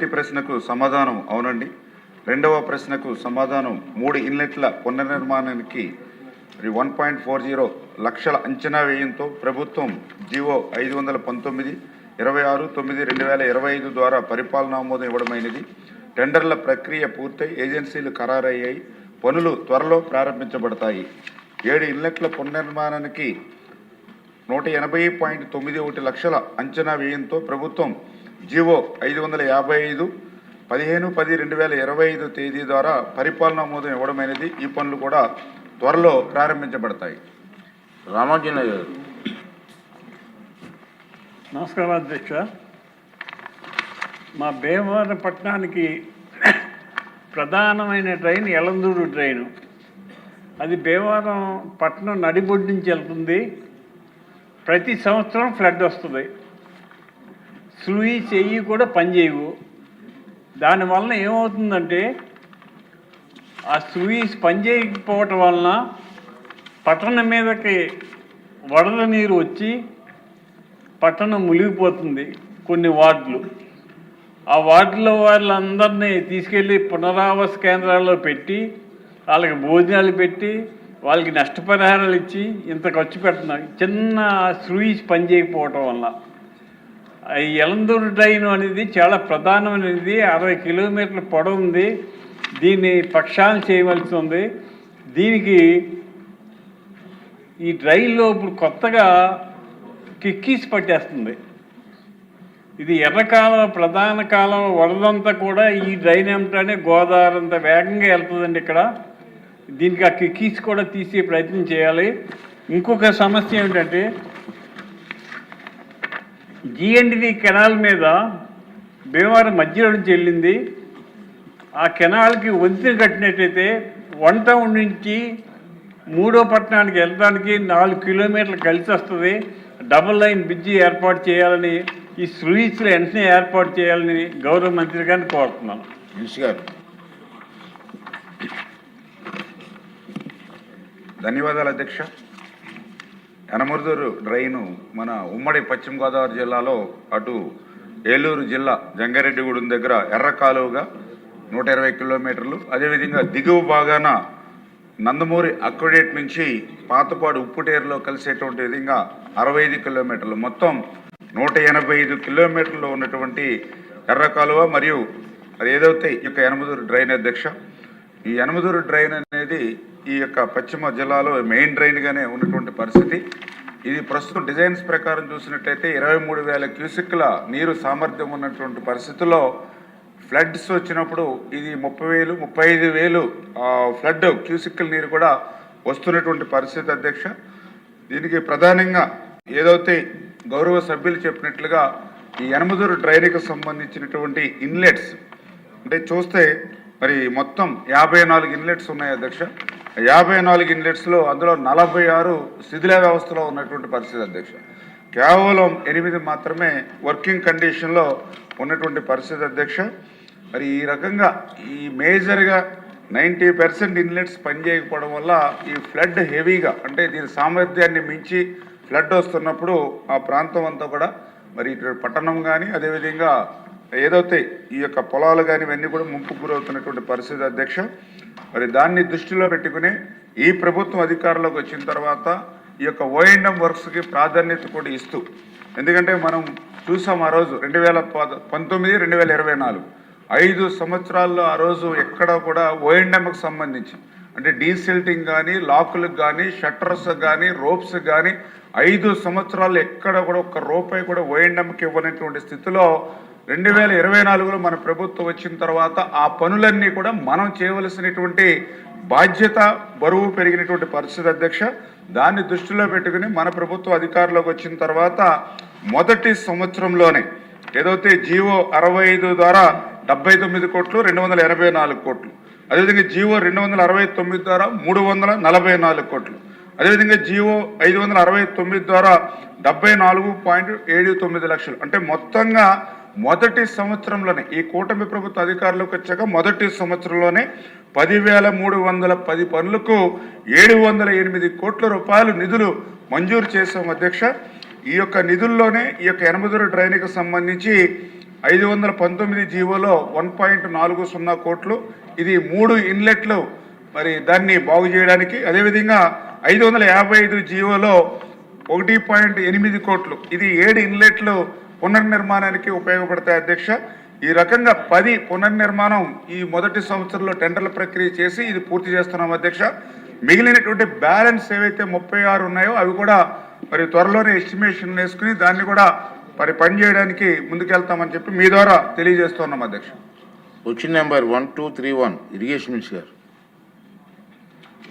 మొదటి ప్రశ్నకు సమాధానం అవునండి. రెండవ ప్రశ్నకు సమాధానం 3 ఇన్లెట్ల పునర్నిర్మాణానికి 1.40 లక్షల అంచనా వ్యయంతో ప్రభుత్వం జీవో 519 26/9/2025 ద్వారా పరిపాలన ఆమోదం ఇవ్వడమైనది. టెండర్ల ప్రక్రియ పూర్తయి ఏజెన్సీలు ఖరారయ్యాయి. పనులు త్వరలో ప్రారంభించబడతాయి. 7 ఇన్లెట్ల పునర్నిర్మాణానికి 180.91 లక్షల అంచనా వ్యయంతో ప్రభుత్వం జీవో 555 15/10/2025 తేదీ ద్వారా పరిపాలన ఆమోదం ఇవ్వడమైనది. ఈ పనులు కూడా త్వరలో ప్రారంభించబడతాయి. రామాంజనేయ గారు. నమస్కారం అధ్యక్ష. మా భీమవరం పట్టణానికి ప్రధానమైన ట్రైన్ ఎలందూరు ట్రైను. అది భీమవరం పట్టణం నడిబొడ్డు నుంచి వెళ్తుంది. ప్రతి సంవత్సరం ఫ్లడ్ వస్తుంది. స్లూయి చెయ్యి కూడా పనిచేయవు. దానివల్ల ఏమవుతుందంటే ఆ స్లూయిస్ పనిచేయకపోవటం వలన పట్టణం మీదకి వరద నీరు వచ్చి పట్టణం మునిగిపోతుంది. కొన్ని వార్డులు, ఆ వార్డులో వాళ్ళందరినీ తీసుకెళ్ళి పునరావాస కేంద్రాల్లో పెట్టి వాళ్ళకి భోజనాలు పెట్టి వాళ్ళకి నష్టపరిహారాలు ఇచ్చి ఇంత ఖర్చు పెడుతున్నారు. చిన్న స్లూయిస్ పనిచేయకపోవటం వల్ల. ఈ ఎలందూరు ట్రైన్ అనేది చాలా ప్రధానమైనది. 60 కిలోమీటర్ల పొడవు ఉంది. దీన్ని పక్షాలు చేయవలసి ఉంది. దీనికి ఈ ట్రైన్లో ఇప్పుడు కొత్తగా కిక్కీస్ పట్టేస్తుంది. ఇది ఎర్రకాలం ప్రధాన కాలం వరదంతా కూడా ఈ ట్రైన్ ఏమిటనే గోదావరి అంత వేగంగా వెళ్తుందండి. ఇక్కడ దీనికి ఆ కిక్కీస్ కూడా తీసే ప్రయత్నం చేయాలి. ఇంకొక సమస్య ఏమిటంటే జిఎండ్వి కెనాల్ మీద భీమవరం మధ్యలో నుంచి వెళ్ళింది. ఆ కెనాల్కి వంతెన కట్టినట్టయితే 1 టౌన్ నుంచి 3వ పట్టణానికి వెళ్ళడానికి 4 కిలోమీటర్లు కలిసి వస్తుంది. డబుల్ లైన్ బ్రిడ్జి ఏర్పాటు చేయాలని, ఈ స్లూయిస్లు వెంటనే ఏర్పాటు చేయాలని గౌరవ మంత్రి గారిని కోరుతున్నాను. ధన్యవాదాలు అధ్యక్ష. యనమరుదూరు డ్రైను మన ఉమ్మడి పశ్చిమ గోదావరి జిల్లాలో అటు ఏలూరు జిల్లా జంగారెడ్డిగూడెం దగ్గర ఎర్ర కాలువగా 120 కిలోమీటర్లు, అదేవిధంగా దిగువ భాగాన నందమూరి అక్వడేట్ నుంచి పాతపాడు ఉప్పుటేరులో కలిసేటువంటి విధంగా 65 కిలోమీటర్లు, మొత్తం 185 కిలోమీటర్లు ఉన్నటువంటి ఎర్ర కాలువ. మరియు అది ఏదైతే ఈ యొక్క యనమరుదూరు డ్రైన్ అధ్యక్ష, ఈ యనమరుదూరు డ్రైన్ అనేది ఈ యొక్క పశ్చిమ జిల్లాలో మెయిన్ డ్రైన్గానే ఉన్నటువంటి పరిస్థితి. ఇది ప్రస్తుతం డిజైన్స్ ప్రకారం చూసినట్లయితే 23,000 క్యూసెక్ల నీరు సామర్థ్యం ఉన్నటువంటి పరిస్థితుల్లో ఫ్లడ్స్ వచ్చినప్పుడు ఇది 30,000 35,000 ఫ్లడ్ క్యూసెక్ల నీరు కూడా వస్తున్నటువంటి పరిస్థితి అధ్యక్ష. దీనికి ప్రధానంగా ఏదైతే గౌరవ సభ్యులు చెప్పినట్లుగా ఈ యనమరుదూరు డ్రైన్కి సంబంధించినటువంటి ఇన్లెట్స్ అంటే చూస్తే మరి మొత్తం 54 ఇన్లెట్స్ ఉన్నాయి అధ్యక్ష. 54 ఇన్లెట్స్లో అందులో 46 శిథిల వ్యవస్థలో ఉన్నటువంటి పరిస్థితి అధ్యక్ష. కేవలం 8 మాత్రమే వర్కింగ్ కండిషన్లో ఉన్నటువంటి పరిస్థితి అధ్యక్ష. మరి ఈ రకంగా ఈ మేజర్గా 90% ఇన్లెట్స్ పనిచేయకపోవడం వల్ల ఈ ఫ్లడ్ హెవీగా అంటే దీని సామర్థ్యాన్ని మించి ఫ్లడ్ వస్తున్నప్పుడు ఆ ప్రాంతం అంతా కూడా మరి ఇటు పట్టణం కానీ అదేవిధంగా ఏదైతే ఈ యొక్క పొలాలు కానీ ఇవన్నీ కూడా ముంపుకు గురవుతున్నటువంటి పరిస్థితి అధ్యక్ష. మరి దాన్ని దృష్టిలో పెట్టుకుని ఈ ప్రభుత్వం అధికారంలోకి వచ్చిన తర్వాత ఈ యొక్క O&M వర్క్స్కి ప్రాధాన్యత కూడా ఇస్తూ, ఎందుకంటే మనం చూసాం ఆ రోజు 2019 2024 5 సంవత్సరాల్లో ఆ రోజు ఎక్కడ కూడా O&Mకి సంబంధించి అంటే డీసిల్టింగ్ కానీ లాకులకు కానీ షట్టర్స్ కానీ రోప్స్ కానీ 5 సంవత్సరాలు ఎక్కడ కూడా ఒక్క రూపాయి కూడా O&Mకి ఇవ్వనటువంటి స్థితిలో 2024లో మన ప్రభుత్వం వచ్చిన తర్వాత ఆ పనులన్నీ కూడా మనం చేయవలసినటువంటి బాధ్యత బరువు పెరిగినటువంటి పరిస్థితి అధ్యక్ష. దాన్ని దృష్టిలో పెట్టుకుని మన ప్రభుత్వం అధికారంలోకి వచ్చిన తర్వాత మొదటి సంవత్సరంలోనే ఏదైతే జీవో 65 ద్వారా 79 కోట్లు 284 కోట్లు, అదేవిధంగా జీవో 269 ద్వారా 344 కోట్లు, అదేవిధంగా జీవో 569 ద్వారా 74.79 లక్షలు. అంటే మొత్తంగా మొదటి సంవత్సరంలోనే ఈ కూటమి ప్రభుత్వ అధికారంలోకి వచ్చాక మొదటి సంవత్సరంలోనే 10,310 పనులకు 708 కోట్ల రూపాయలు నిధులు మంజూరు చేశాం అధ్యక్ష. ఈ యొక్క నిధుల్లోనే ఈ యొక్క యనమరుదూరు డ్రైన్కి సంబంధించి 519 జీవోలో 1.40 కోట్లు, ఇది 3 ఇన్లెట్లు మరి దాన్ని బాగు చేయడానికి. అదేవిధంగా 555 జీవోలో 1.8 కోట్లు, ఇది 7 ఇన్లెట్లు పునర్నిర్మాణానికి ఉపయోగపడతాయి అధ్యక్ష. ఈ రకంగా 10 పునర్నిర్మాణం ఈ మొదటి సంవత్సరంలో టెండర్ల ప్రక్రియ చేసి ఇది పూర్తి చేస్తున్నాం అధ్యక్ష. మిగిలినటువంటి బ్యాలెన్స్ ఏవైతే 36 ఉన్నాయో అవి కూడా మరి త్వరలోనే ఎస్టిమేషన్ వేసుకుని దాన్ని కూడా మరి పనిచేయడానికి ముందుకెళ్తామని చెప్పి మీ ద్వారా తెలియజేస్తున్నాం అధ్యక్ష. క్వశ్చన్ నెంబర్ 1231 ఇరిగేషన్ మినిస్టర్ గారు.